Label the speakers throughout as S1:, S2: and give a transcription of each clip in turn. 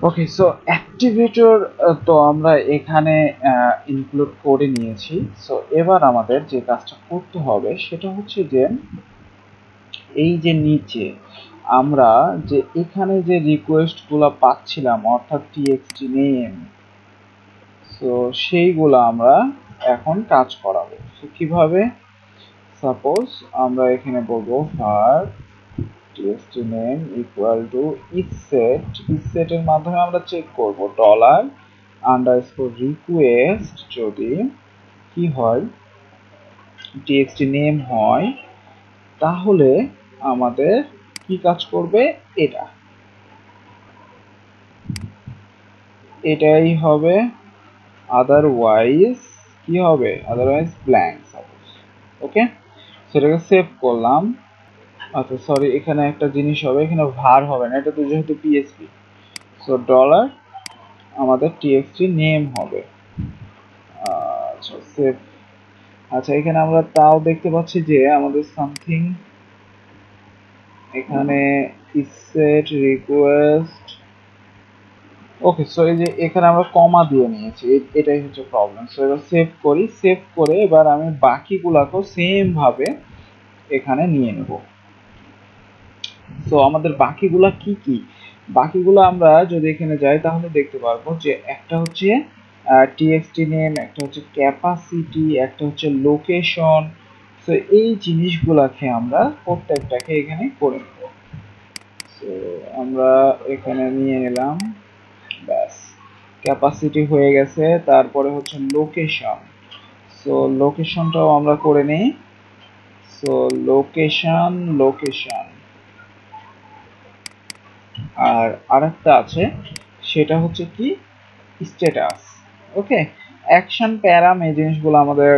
S1: ওকে, so activator তো আমরা এখানে ইনক্লুড করে নিয়েছি। সো এবার আমাদের যে কাজটা করতে হবে সেটা হচ্ছে যে এই যে নিচে আমরা যে এখানে যে রিকোয়েস্টগুলো পাচ্ছিলাম অর্থাৎ টিএক্সটি নেম, সো সেইগুলো আমরা এখন কাজ করাবো। সো কিভাবে? সাপোজ আমরা এখানে বলবো var txt name equal to isset। ইসেটের মাধ্যমে আমরা চেক করব ডলার আন্ডারস্কোর রিকোয়েস্ট যদি কি হয়, txt name হয়, তাহলে আমাদের কি কাজ করবে, এটাই হবে। আদারওয়াইজ কি হবে? Otherwise blank suppose. ওকে, সেটাকে সেভ করলাম। আচ্ছা সরি, এখানে একটা জিনিস হবে, এখানে var হবে না, এটা তো যেহেতু পিএসপি। সো ডলার আমাদের টিএক্সটি নেম হবে। আচ্ছা সেভ। আচ্ছা এখানে আমরা তাও দেখতে পাচ্ছি যে আমাদের সামথিং এখানে ইসেট রিকোয়েস্ট। ওকে, সো এই যে এখানে আমরা কমা দিয়ে নিয়েছি, এটাই হচ্ছে প্রবলেম। সো এবার সেভ করি, সেভ করে এবার আমি বাকিগুলাকেও সেম ভাবে এখানে নিয়ে নেব। সো আমাদের বাকিগুলা কি কি? বাকিগুলো আমরা যদি এখানে যাই তাহলে দেখতে পারবো যে একটা হচ্ছে টিএক্সটি নেম, একটা হচ্ছে ক্যাপাসিটি, একটা হচ্ছে লোকেশন। সো এই জিনিসগুলাকে আমরা প্রত্যেকটাকে এখানে করে নেব। সো আমরা এখানে নিয়ে নিলাম, ব্যাস ক্যাপাসিটি হয়ে গেছে। তারপরে হচ্ছে লোকেশন, সো লোকেশনটাও আমরা করে নিই। সো লোকেশন লোকেশন আর আরেকটা আছে, সেটা হচ্ছে কি স্ট্যাটাস। ওকে, অ্যাকশন প্যারাম এই জিনিসগুলো আমাদের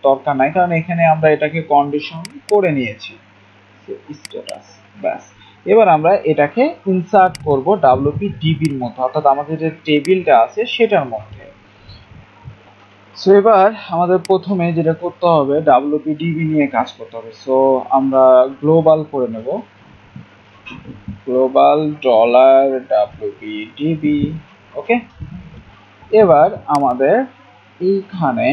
S1: দরকার নাই, কারণ এখানে আমরা এটাকে কন্ডিশন করে নিয়েছি। স্ট্যাটাস, ব্যাস। এবার আমরা এটাকে ইনসার্ট করব ডাব্লিউপি ডিবির মধ্যে, অর্থাৎ আমাদের যে টেবিলটা আছে সেটার মধ্যে। সো এবার আমাদের প্রথমে যেটা করতে হবে ডাব্লিউপি ডিবি নিয়ে কাজ করতে হবে। সো আমরা গ্লোবাল করে নেব, গ্লোবাল ডলার ডাব্লিউপি ডিবি। ওকে, এবার আমাদের এইখানে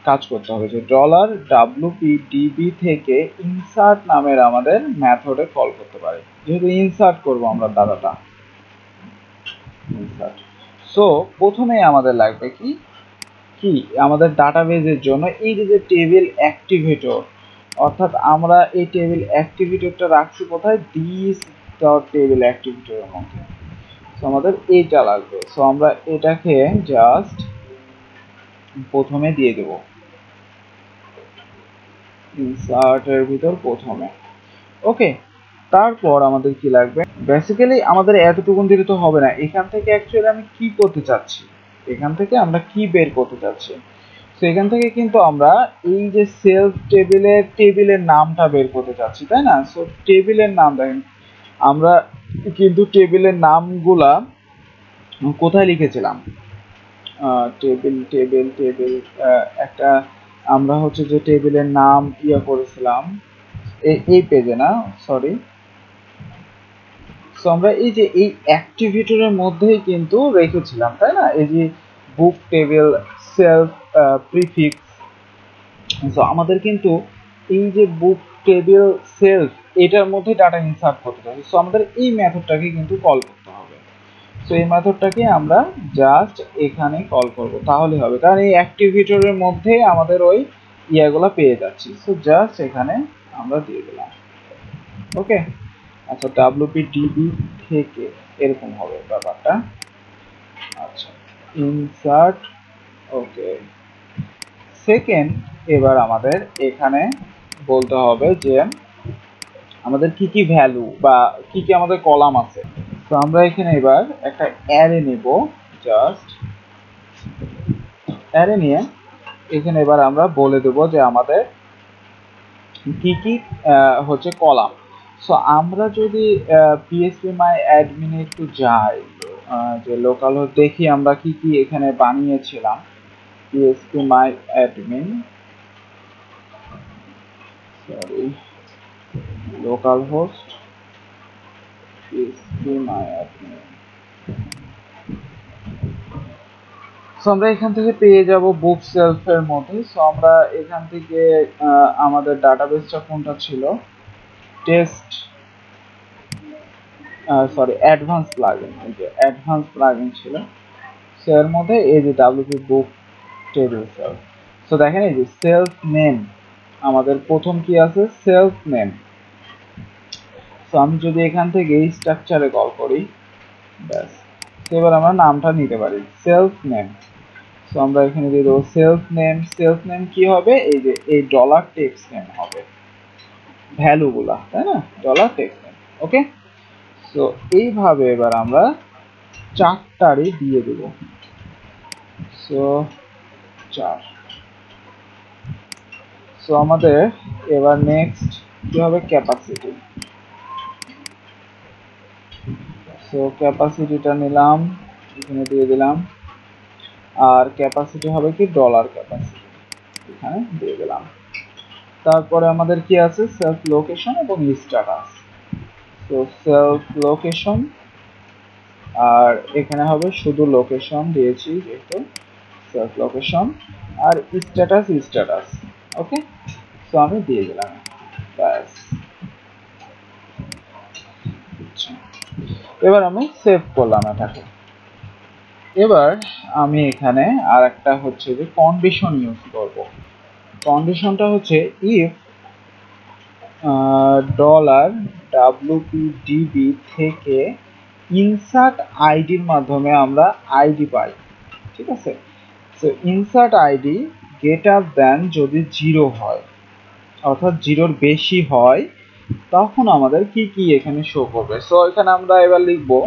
S1: কাজ করতে হবে যে ডলার ডাব্লিউপি ডিবি থেকে ইনসার্ট নামের আমাদের মেথডে কল করতে পারি, যেহেতু ইনসার্ট করব আমরা ডাটাটা। ইনসার্ট, সো প্রথমেই আমাদের লাগবে কি কি আমাদের ডাটাবেজের জন্য এই যে টেবিল অ্যাক্টিভেটর, অর্থাৎ আমরা এই টেবিল অ্যাক্টিভেটরটা রাখছি কোথায়, দিস ডট টেবিল অ্যাক্টিভেটরের মধ্যে। সো আমাদের এইটা লাগবে। সো আমরা এটাকে জাস্ট প্রথমে দিয়ে দেব ইনসার্টের ভিতর প্রথমে। ওকে, তারপর আমাদের কি লাগবে, বেসিক্যালি আমাদের এতটুকুন দিলে তো হবে না। এখান থেকে অ্যাকচুয়ালি আমি কি করতে চাচ্ছি, এখান থেকে আমরা কি বের করতে চাচ্ছি। তো এখান থেকে কিন্তু আমরা এই যে সেলফ টেবিলের নামটা বের করতে চাচ্ছি, তাই না? সো টেবিলের নাম দেখেন, আমরা কিন্তু টেবিলের নামগুলা কোথায় লিখেছিলাম, টেবিল টেবিল টেবিল একটা আমরা হচ্ছে যে টেবিলের নাম করেছিলাম এই পেজে না, সরি। সো আমরা এই যে এই অ্যাক্টিভেটরের মধ্যেই কিন্তু রেখেছিলাম, তাই না? এই যে বুক টেবিল সেলফ প্রিফিক্স। সো আমাদের কিন্তু এই যে বুক টেবিল সেলফ এটার মধ্যে ডাটা ইনসার্ট করতে হবে। সো আমাদের এই মেথডটাকে কিন্তু কল করতে হবে। সো এই মেথডটাকে আমরা জাস্ট এখানে কল করব, তাহলে হবে, কারণ এই অ্যাক্টিভেটরের মধ্যে আমাদের ওই ইয়াগুলো পেয়ে যাচ্ছি। সো জাস্ট এখানে আমরা দিয়ে দিলাম। ওকে, আচ্ছা ডাব্লিউপি ডিবি থেকে এরকম হবে ব্যাপারটা। আচ্ছা ইনসার্ট, ওকে। সেকেন্ড, এবার আমাদের এখানে বলতে হবে যে আমাদের কি কি ভ্যালু বা কি কি আমাদের কলাম আছে। তো আমরা এখানে এবার একটা অ্যারে নেব, জাস্ট অ্যারে নিয়ে এখানে এবার আমরা বলে দেব যে আমাদের কি কি হচ্ছে কলাম। সো আমরা যদি পিএসপি মাই অ্যাডমিনে একটু যাই, যে লোকাল হোস্ট দেখি আমরা কি কি এখানে বানিয়েছিলাম। পিএসপি মাই admin, sorry, local host so আমরা এখান থেকে পেয়ে যাব বুক সেলফের মধ্যে। সো আমরা এখান থেকে আমাদের ডাটাবেসটা কোনটা ছিল, টেস্ট সরি অ্যাডভান্স প্লাগইন, এই যে অ্যাডভান্স প্লাগইন ছিল। সো এর মধ্যে এই যে ডাব্লিউপি বুক টেবিল সেলফ। সো দেখেন এই যে সেলফ নেম, আমাদের প্রথম কি আছে, সেলফ নেম। সো আমি যদি এখান থেকে এই স্ট্রাকচারে কল করি, ব্যাস এবার আমরা নামটা নিতে পারি সেলফ নেম। সো আমরা এখানে দিয়ে দেবো সেলফ নেম। সেলফ নেম কি হবে, এই যে এই ডলার টেক্সট নেম হবে, ভ্যালুগুলা, তাই না, ডলার টেক্সট নেম। ওকে, সো এইভাবে এবার আমরা চারটারই দিয়ে দেব। সো 4। সো আমাদের এবার নেক্সট কি হবে, ক্যাপাসিটি। সো ক্যাপাসিটিটা নিলাম, এখানে দিয়ে দিলাম। আর ক্যাপাসিটি হবে কি, ডলার ক্যাপাসিটি, এখানে দিয়ে দিলাম। তারপরে আমাদের কি আছে, সেলফ লোকেশন এবং স্ট্যাটাস। তো সেলফ লোকেশন, আর এখানে হবে শুধু লোকেশন দিয়েছি যেহেতু, সেলফ লোকেশন। আর স্ট্যাটাস স্ট্যাটাস। ওকে, তো আমি দিয়ে দিলাম, ব্যাস। এবার আমি সেভ করলাম এটাকে। এবার আমি এখানে আর একটা হচ্ছে যে কন্ডিশন ইউজ করব। কন্ডিশনটা হচ্ছে ইফ $WPDB থেকে ইনসার্ট আইডির মাধ্যমে আমরা আইডি পাই, ঠিক আছে। তো ইনসার্ট আইডি গ্রেটার দ্যান যদি 0 হয়, অর্থাৎ 0-র বেশি হয়, তখন আমাদের কি কি এখানে শো করবে। সো এখানে আমরা এবার লিখবো,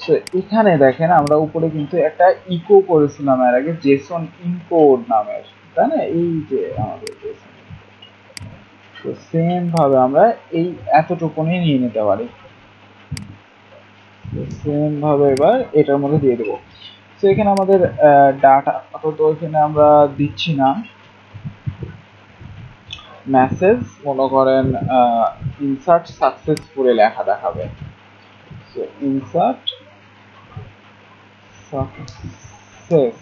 S1: সো এখানে দেখেন আমরা উপরে কিন্তু একটা ইকো করেছিলাম এর আগে, জেসন ইনকোড নামের, তাই না, এই যে আমাদের জেসন। তো সেম ভাবে আমরা এই এতটুকুনি নিয়ে নিতে পারি। সেম ভাবে এবার এটার মধ্যে দিয়ে দেবো। তো এখানে আমাদের ডাটা আপাতত এখানে আমরা দিচ্ছি না, মেসেজ মনে করেন ইনসার্ট সাকসেসফুলি লেখা দেখাবে। সো ইনসার্ট সাকসেসফুলি,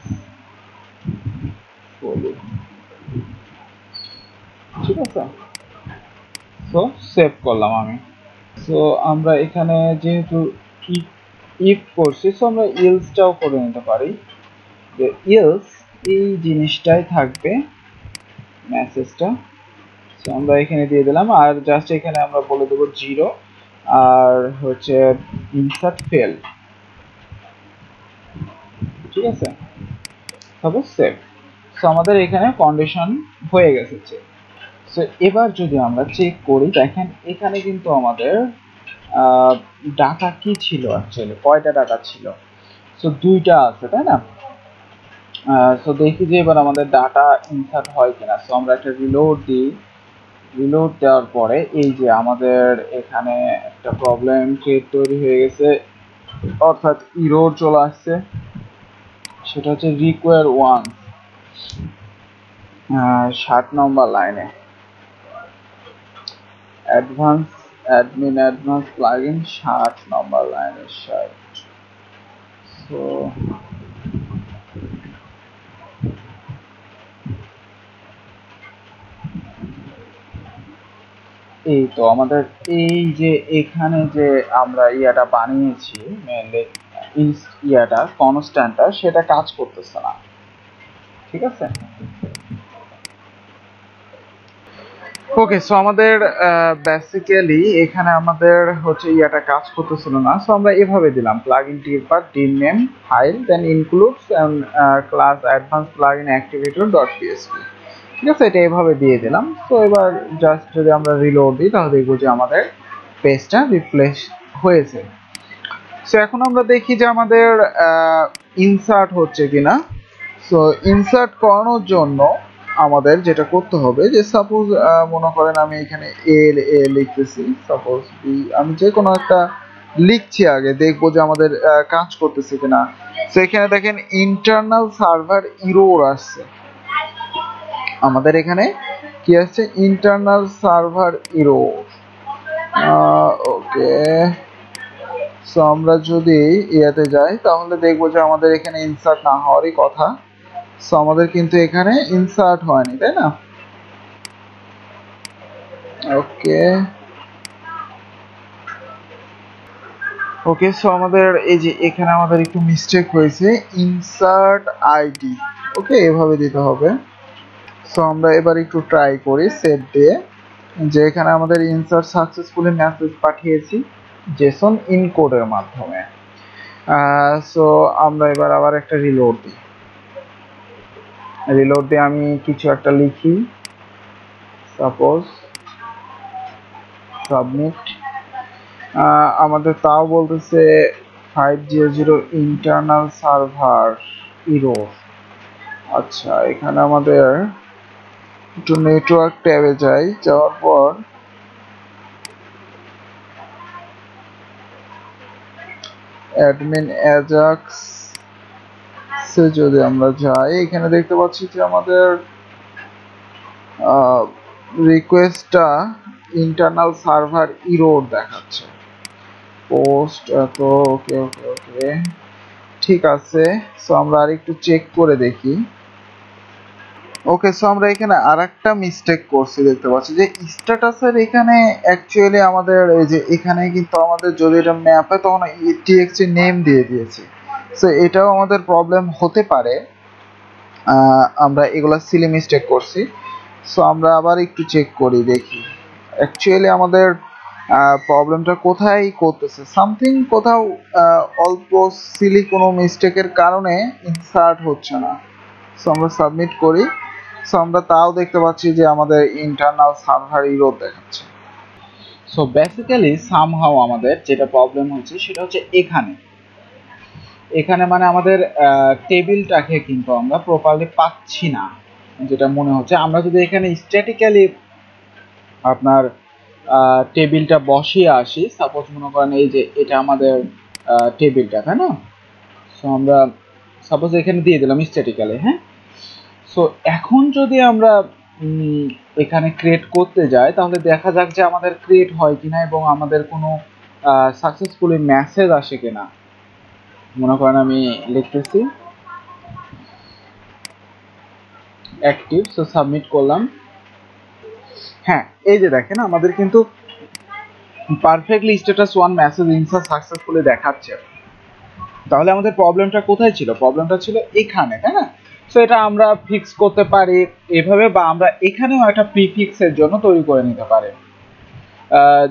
S1: ঠিক আছে। সো সেভ করলাম আমি। সো আমরা এখানে যেহেতু ইফ করছি, সো আমরা ইলসটাও করে নিতে পারি, যে ইলস এই জিনিসটাই থাকবে মেসেজটা। সো আমরা এখানে দিয়ে দিলাম, আর জাস্ট এখানে আমরা বলে দেবো 0, আর হচ্ছে ইনসার্ট ফেল, ঠিক আছে। তবে সেভ। সো আমাদের এখানে কন্ডিশন হয়ে গেছে। সো এবার যদি আমরা চেক করি, দেখেন এখানে কিন্তু আমাদের ডাটা কি ছিল, অ্যাকচুয়ালি কয়টা ডাটা ছিল, সো 2টা আছে, তাই না। সো দেখি যে এবার আমাদের ডাটা ইনসার্ট হয় কিনা। সো আমরা একটা রিলোড দিই, রিলোড দেওয়ার পরে এই যে আমাদের এখানে একটা প্রবলেম ক্রিয়েট তৈরি হয়ে গেছে, অর্থাৎ ইরর চলে আসছে। সেটা হচ্ছে রিকোয়ার 1, 60 নম্বর লাইনে, অ্যাডভান্স অ্যাডমিন অ্যাডভান্স প্লাগইন 60 নম্বর লাইনে 60। সো এই তো আমাদের এই যে এখানে যে আমরা ইয়াটা বানিয়েছি মেনলি ইয়াটা কনস্ট্যান্টটা, সেটা কাজ করতেছে না, ঠিক আছে। ওকে, সো আমাদের বেসিক্যালি এখানে আমাদের হচ্ছে ইয়াটা কাজ করতেছিল না। সো আমরা এভাবে দিলাম plugin dir path dirname file then includes class advance plugin activator dot PHP, ঠিক আছে, এটা এভাবে দিয়ে দিলাম। তো এবার জাস্ট যদি আমরা রিলোড দিই, তাহলে দেখবো যে আমাদের পেজটা রিফ্রেশ হয়েছে। সো এখন আমরা দেখি যে আমাদের ইনসার্ট হচ্ছে কিনা। সো ইনসার্ট করানোর জন্য আমাদের যেটা করতে হবে, যে সাপোজ মনে করেন আমি এখানে এ লিখতেছি, সাপোজ বি, আমি যে কোনো একটা লিখছি, আগে দেখবো যে আমাদের কাজ করতেছে কিনা। সো এখানে দেখেন ইন্টারনাল সার্ভার ইরর আসছে, আমাদের এখানে কি আসছে, ইন্টারনাল সার্ভার ইরর। ওকে, সো আমরা যদি ইয়াতে যাই তাহলে দেখবো যে আমাদের এখানে ইনসার্ট না হওয়ারই কথা। সো আমাদের কিন্তু এখানে ইনসার্ট হয়নি, তাই না? ওকে ওকে, সো আমাদের এই যে এখানে আমাদের একটু মিস্টেক হয়েছে, ইনসার্ট আইডি, ওকে এভাবে দিতে হবে। সো আমরা এবার একটু ট্রাই করি সেভ দিয়ে, যে এখানে আমাদের ইনসার্ট সাকসেসফুলি মেসেজ পাঠিয়েছি জেসন ইনকোডের মাধ্যমে। সো আমরা এবার আবার একটা রিলোড দিই। রিলোড দিয়ে আমি কিছু একটা লিখি, সাপোজ সাবমিট। আমাদের তাও বলতেছে 500 ইন্টারনাল সার্ভার ইরোর। আচ্ছা, এখানে আমাদের একটু নেটওয়ার্ক ট্যাবে যাই, যাওয়ার পর অ্যাডমিন অ্যাজাক্স যদি আমরা যাই, এখানে দেখতে পাচ্ছি যে আমাদের রিকোয়েস্টটা ইন্টারনাল সার্ভার ইরোর দেখাচ্ছে। পোস্ট তো ওকে ওকে ওকে, ঠিক আছে। সো আমরা আর একটু চেক করে দেখি। ওকে, সো আমরা এখানে আরেকটা মিস্টেক করছি, দেখতে পাচ্ছি যে স্ট্যাটাসের এখানে অ্যাকচুয়ালি আমাদের এই যে এখানে কিন্তু আমাদের যদি এটা ম্যাপে তখন টিএক্সটি নেম দিয়ে দিয়েছি। সো এটাও আমাদের প্রবলেম হতে পারে, আমরা এগুলা সিলি মিস্টেক করছি। সো আমরা আবার একটু চেক করি দেখি অ্যাকচুয়ালি আমাদের প্রবলেমটা কোথায় করতেছে। সামথিং কোথাও অল্প সিলি কোনো মিস্টেকের কারণে ইনসার্ট হচ্ছে না। সো আমরা সাবমিট করি। সো আমরা তাও দেখতে পাচ্ছি যে আমাদের ইন্টারনাল সার্ভার ইরর দেখাচ্ছে। সো বেসিক্যালি সামহাও আমাদের যেটা প্রবলেম হচ্ছে সেটা হচ্ছে এখানে মানে আমাদের টেবিলটাকে কিন্তু আমরা প্রপারলি পাচ্ছি না, যেটা মনে হচ্ছে। আমরা যদি এখানে স্ট্যাটিক্যালি আপনার টেবিলটা বসিয়ে আসি, সাপোজ মনে করেন এই যে এটা আমাদের টেবিলটা, তাই না? সো আমরা সাপোজ এখানে দিয়ে দিলাম স্ট্যাটিক্যালি, হ্যাঁ। সো এখন যদি আমরা এখানে ক্রিয়েট করতে যাই তাহলে দেখা যাক যে আমাদের ক্রিয়েট হয় কিনা এবং আমাদের কোনো সাকসেসফুলি মেসেজ আসে কিনা। মনে করেন আমি লিখতেছি অ্যাক্টিভ, সো সাবমিট করলাম। হ্যাঁ, এই যে দেখেন আমাদের কিন্তু perfectly status 1 message insert successfully দেখাচ্ছে। তাহলে আমাদের প্রবলেমটা কোথায় ছিল? প্রবলেমটা ছিল এখানে, তাই না? সো এটা আমরা ফিক্স করতে পারি এভাবে, বা আমরা এখানেও একটা প্রিফিক্সের জন্য তৈরি করে নিতে পারি,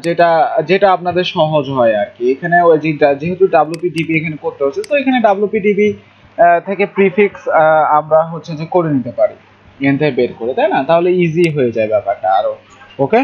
S1: যেটা যেটা আপনাদের সহজ হয় আর কি। এখানে যেহেতু WPDB এখানে করতে হচ্ছে, তো এখানে WPDB থেকে প্রিফিক্স আমরা হচ্ছে যে করে নিতে পারি এখান থেকে বের করে, তাই না? তাহলে ইজি হয়ে যায় ব্যাপারটা আরো। ওকে।